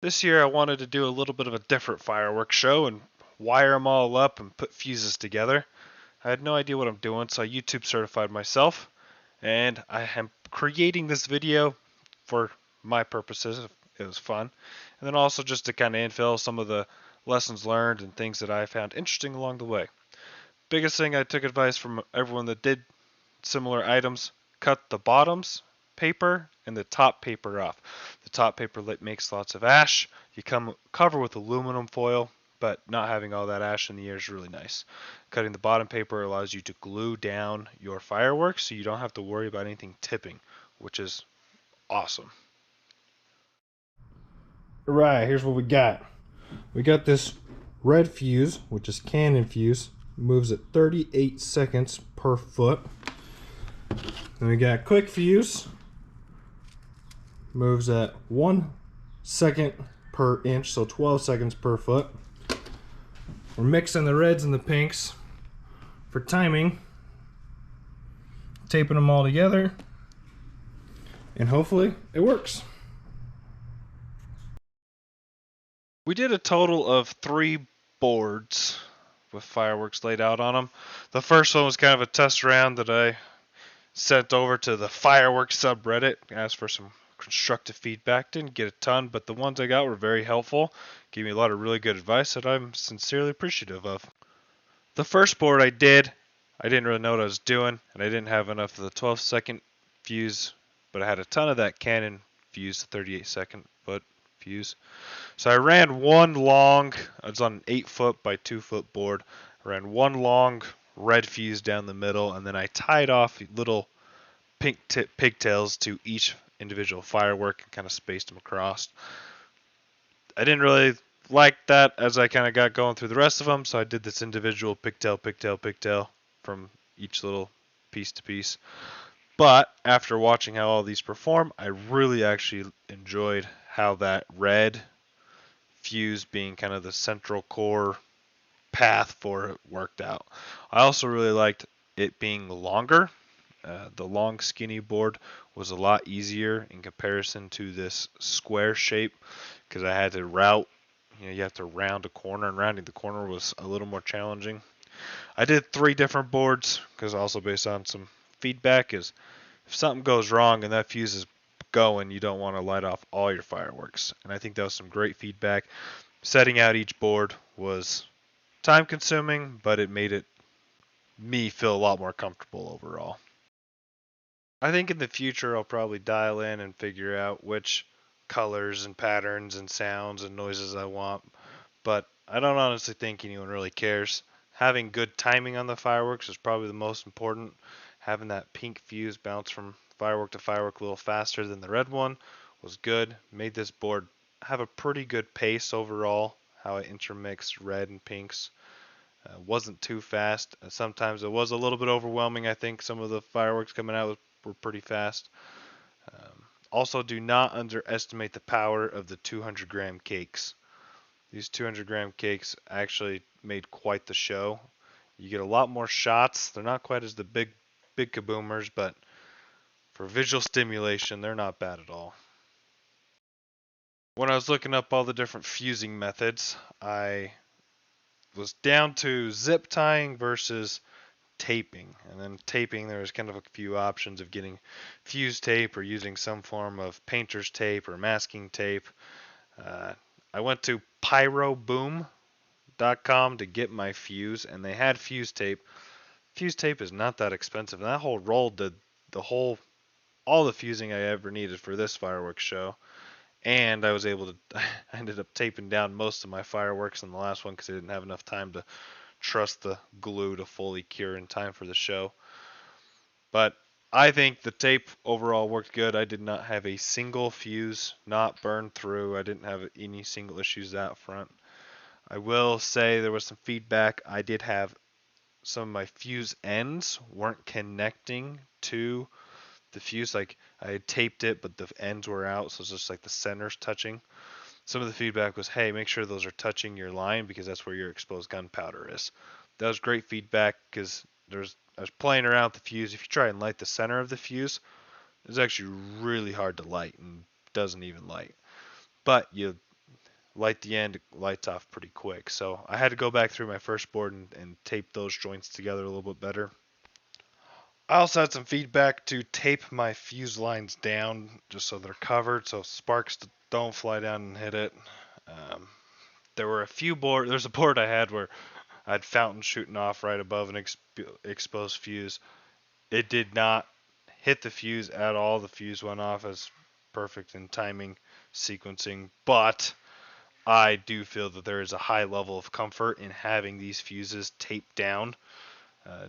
This year I wanted to do a little bit of a different fireworks show and wire them all up and put fuses together. I had no idea what I'm doing, so I YouTube certified myself, and I am creating this video for my purposes. It was fun. And then also just to kind of infill some of the lessons learned and things that I found interesting along the way. Biggest thing, I took advice from everyone that did similar items: cut the bottoms paper and the top paper off. The top paper makes lots of ash. You cover with aluminum foil, but not having all that ash in the air is really nice. Cutting the bottom paper allows you to glue down your fireworks so you don't have to worry about anything tipping, which is awesome. Right, here's what we got. We got this red fuse, which is cannon fuse, moves at 38 seconds per foot. Then we got quick fuse, moves at 1 second per inch, so 12 seconds per foot. We're mixing the reds and the pinks for timing, taping them all together, and hopefully it works. We did a total of 3 boards with fireworks laid out on them. The first one was kind of a test round that I sent over to the Fireworks subreddit, asked for some constructive feedback. Didn't get a ton, but the ones I got were very helpful. Gave me a lot of really good advice that I'm sincerely appreciative of. The first board I didn't really know what I was doing, and I didn't have enough of the 12-second fuse, but I had a ton of that cannon fuse, the 38-second foot fuse. So I ran one long, I was on an 8-foot by 2-foot board. I ran one long red fuse down the middle, and then I tied off little pink tip pigtails to each individual firework and kind of spaced them across. I didn't really like that as I kind of got going through the rest of them, so I did this individual pigtail from each little piece to piece. But after watching how all these perform, I really actually enjoyed how that red fuse being kind of the central core path for it worked out. I also really liked it being longer. The long skinny board was a lot easier in comparison to this square shape because I had to route. You have to round a corner, and rounding the corner was a little more challenging. I did 3 different boards because also based on some feedback is if something goes wrong and that fuse is going, you don't want to light off all your fireworks. And I think that was some great feedback. Setting out each board was time consuming, but it made me feel a lot more comfortable overall. I think in the future I'll probably dial in and figure out which colors and patterns and sounds and noises I want, but I don't honestly think anyone really cares. Having good timing on the fireworks is probably the most important. Having that pink fuse bounce from firework to firework a little faster than the red one was good. Made this board have a pretty good pace overall, how I intermixed red and pinks. Wasn't too fast. Sometimes it was a little bit overwhelming. I think some of the fireworks coming out were pretty fast. Also, do not underestimate the power of the 200-gram cakes. These 200-gram cakes actually made quite the show. You get a lot more shots. They're not quite as the big kaboomers, but for visual stimulation, they're not bad at all. When I was looking up all the different fusing methods, I was down to zip tying versus taping. And then taping, there was kind of a few options of getting fuse tape or using some form of painter's tape or masking tape. I went to pyroboom.com to get my fuse, and they had fuse tape. Fuse tape is not that expensive, and that whole roll did all the fusing I ever needed for this fireworks show. And I was able to, I ended up taping down most of my fireworks in the last one because I didn't have enough time to trust the glue to fully cure in time for the show. But I think the tape overall worked good. I did not have a single fuse not burned through. I didn't have any single issues out front. I will say there was some feedback. I did have some of my fuse ends weren't connecting to the fuse. Like I had taped it, but the ends were out, so it's just like the centers touching. Some of the feedback was, hey, make sure those are touching your line because that's where your exposed gunpowder is. That was great feedback because I was playing around with the fuse. If you try and light the center of the fuse, it's actually really hard to light and doesn't even light. But you light the end lights off pretty quick. So I had to go back through my first board and tape those joints together a little bit better. I also had some feedback to tape my fuse lines down just so they're covered so sparks don't fly down and hit it. Um, there were a few board. There's a board I had where I had fountain shooting off right above an exposed fuse. It did not hit the fuse at all. The fuse went off as perfect in timing sequencing, but I do feel that there is a high level of comfort in having these fuses taped down.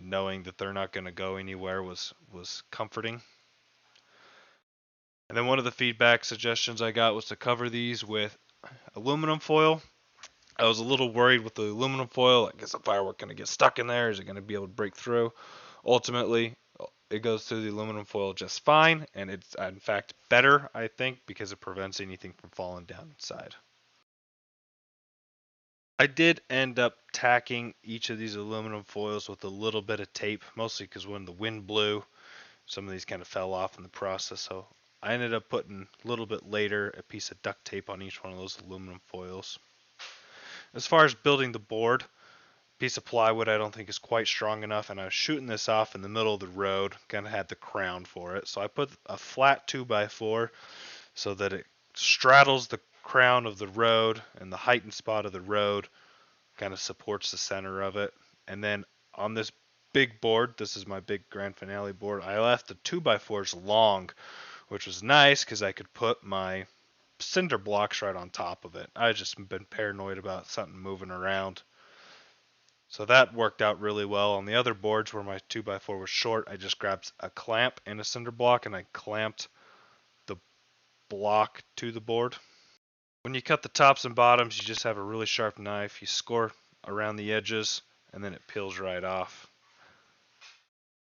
Knowing that they're not going to go anywhere was comforting. And then one of the feedback suggestions I got was to cover these with aluminum foil. I was a little worried with the aluminum foil. Like, is the firework going to get stuck in there? Is it going to be able to break through? Ultimately, it goes through the aluminum foil just fine, and it's in fact better, I think, because it prevents anything from falling down inside. I did end up tacking each of these aluminum foils with a little bit of tape, mostly because when the wind blew, some of these kind of fell off in the process. So I ended up putting a little bit later a piece of duct tape on each one of those aluminum foils. As far as building the board, piece of plywood I don't think is quite strong enough, and I was shooting this off in the middle of the road, kind of had the crown for it. So I put a flat 2x4 so that it straddles the crown of the road, and the heightened spot of the road kind of supports the center of it. And then on this big board, this is my big grand finale board, I left the 2x4s long, which was nice because I could put my cinder blocks right on top of it. I just been paranoid about something moving around. So that worked out really well. On the other boards where my 2x4 was short, I just grabbed a clamp and a cinder block and I clamped the block to the board. When you cut the tops and bottoms, you just have a really sharp knife. You score around the edges and then it peels right off.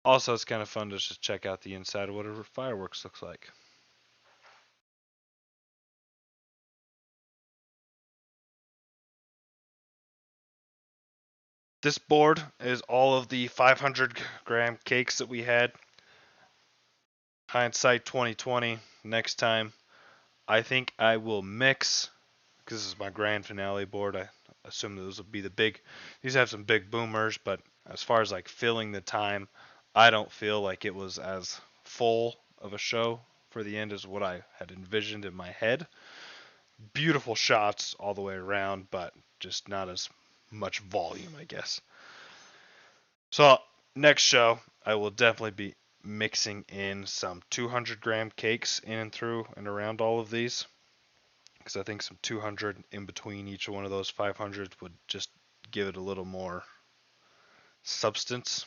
Also, it's kind of fun to just check out the inside of whatever fireworks looks like. This board is all of the 500 gram cakes that we had. Hindsight 2020. Next time, I think I will mix, because this is my grand finale board. I assume those will be the big. These have some big boomers, but as far as like filling the time, I don't feel like it was as full of a show for the end as what I had envisioned in my head. Beautiful shots all the way around, but just not as much volume, I guess. So next show, I will definitely be mixing in some 200 gram cakes in and through and around all of these, because I think some 200 in between each one of those 500 would just give it a little more substance.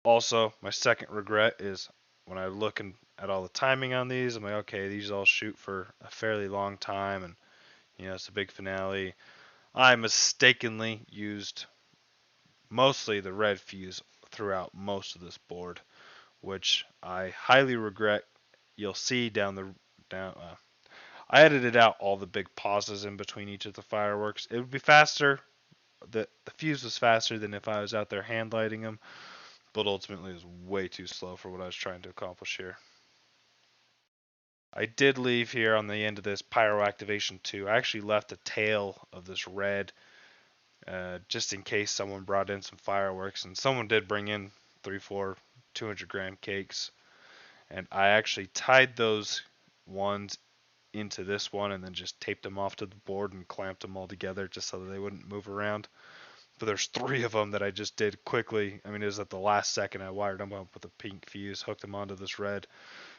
Also, my second regret is when I look at all the timing on these, I'm like, okay, these all shoot for a fairly long time, and it's a big finale. I mistakenly used mostly the red fuse throughout most of this board, which I highly regret. You'll see down. I edited out all the big pauses in between each of the fireworks. It would be faster. The fuse was faster than if I was out there hand lighting them, but ultimately it was way too slow for what I was trying to accomplish here. I did leave here on the end of this pyro activation 2. I actually left a tail of this red just in case someone brought in some fireworks, and someone did bring in 3, 4, 200 gram cakes, and I actually tied those ones into this one and then just taped them off to the board and clamped them all together just so that they wouldn't move around. But there's 3 of them that I just did quickly. I mean, it was at the last second. I wired them up with a pink fuse, hooked them onto this red.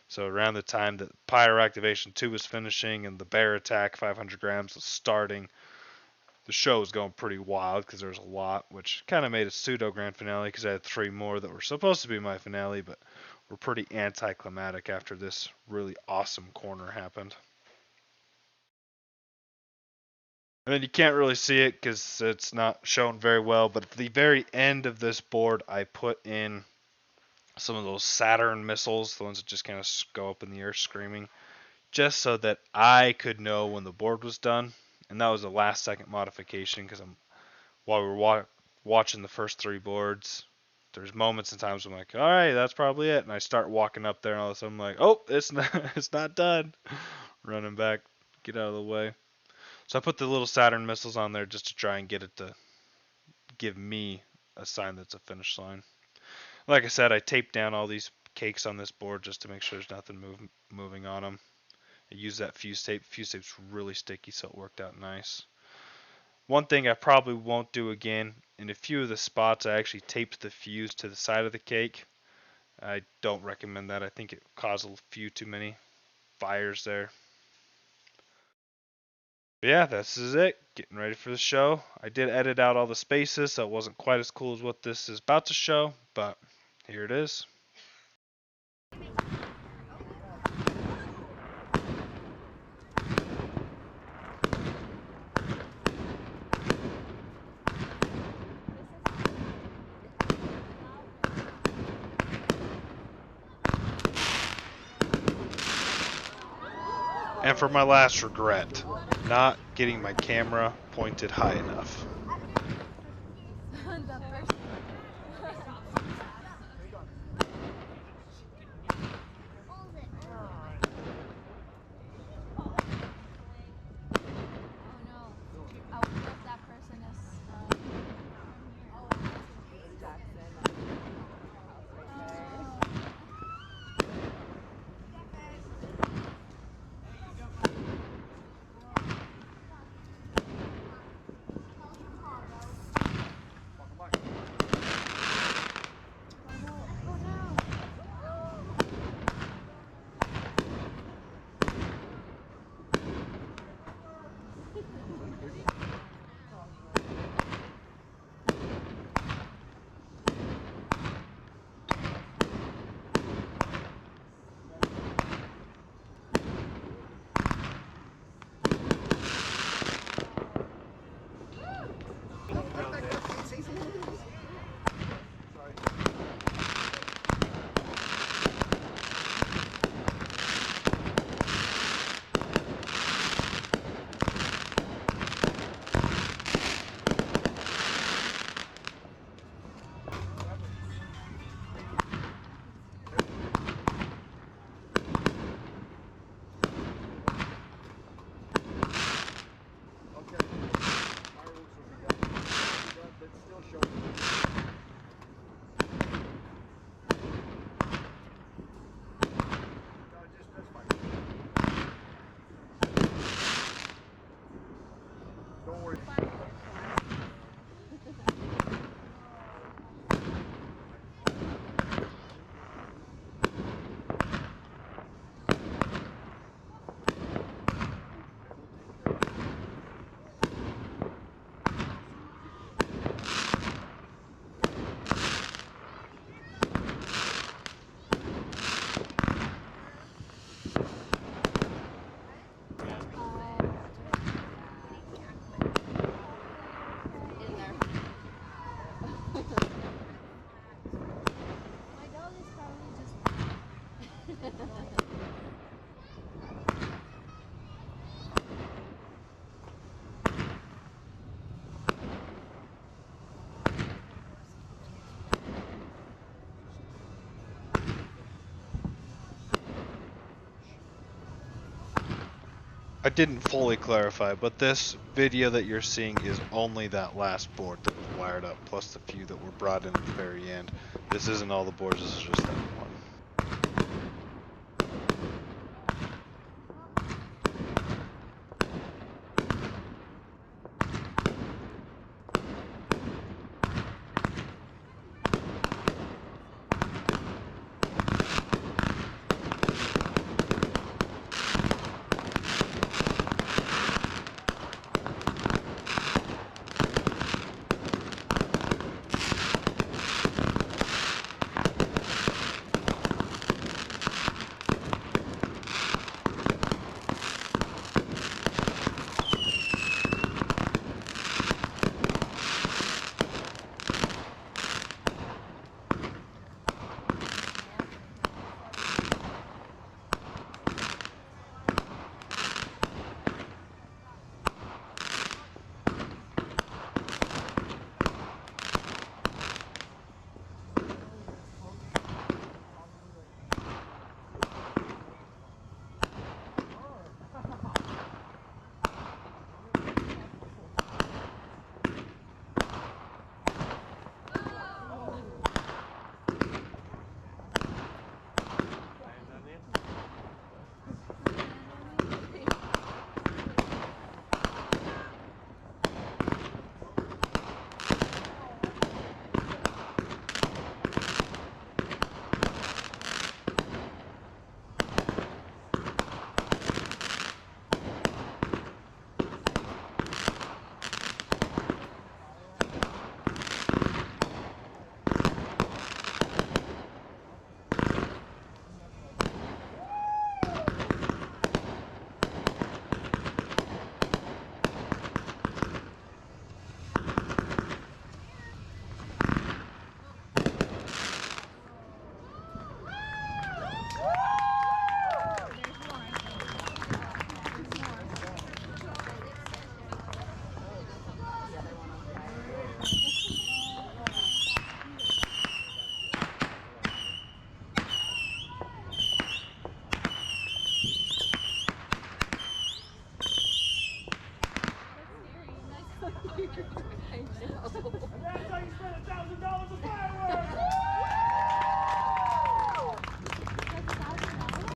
So around the time that Pyro Activation 2 was finishing and the Bear Attack 500 grams was starting, the show was going pretty wild because there was a lot, which kind of made a pseudo grand finale because I had 3 more that were supposed to be my finale, but were pretty anticlimactic after this really awesome corner happened. And then you can't really see it because it's not shown very well, but at the very end of this board, I put in some of those Saturn missiles, the ones that just kind of go up in the air screaming, just so that I could know when the board was done. And that was a last second modification because while we were watching the first 3 boards, There's moments and times I'm like, all right, that's probably it, and I start walking up there, and all of a sudden I'm like, oh, it's not, it's not done. Running back, get out of the way. So I put the little Saturn missiles on there just to try and get it to give me a sign that's a finish line. Like I said, I taped down all these cakes on this board just to make sure there's nothing moving on them. I used that fuse tape. Fuse tape's really sticky, so it worked out nice. One thing I probably won't do again, in a few of the spots I actually taped the fuse to the side of the cake. I don't recommend that. I think it caused a few too many fires there. But yeah, this is it. Getting ready for the show. I did edit out all the spaces, so it wasn't quite as cool as what this is about to show, but here it is. And for my last regret, not getting my camera pointed high enough. I didn't fully clarify, but this video that you're seeing is only that last board that was wired up, plus the few that were brought in at the very end. This isn't all the boards, this is just that one. I know. And that's how you spend $1,000 of fireworks!